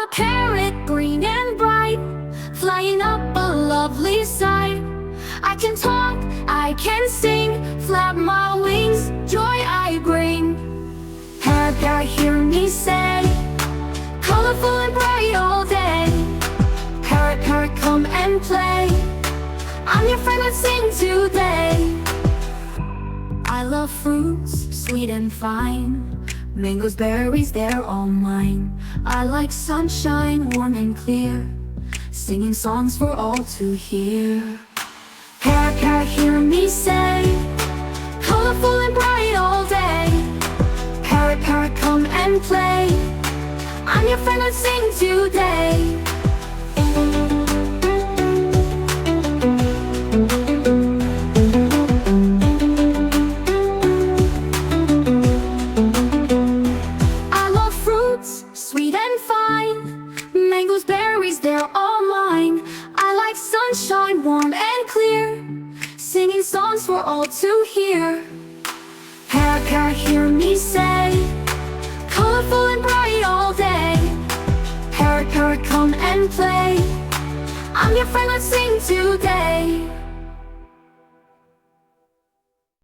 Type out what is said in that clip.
a parrot, green and bright, flying up a lovely sight. I can talk, I can sing, flap my wings, joy I bring. Parrot, parrot, hear me say, colorful and bright all day. Parrot, parrot, come and play, I'm your friend, let's sing today. I love fruits, sweet and fine, mangoes, berries, they're all mine. I like sunshine, warm and clear, singing songs for all to hear. Parrot, parrot, hear me say, colorful and bright all day. Parrot, parrot, come and play, I'm your friend, let's sing today. Sweet and fine, mangoes, berries, they're all mine. I like sunshine, warm and clear, singing songs for all to hear. Parrot, parrot, hear me say, colorful and bright all day. Parrot, parrot, come and play, I'm your friend, let's sing today.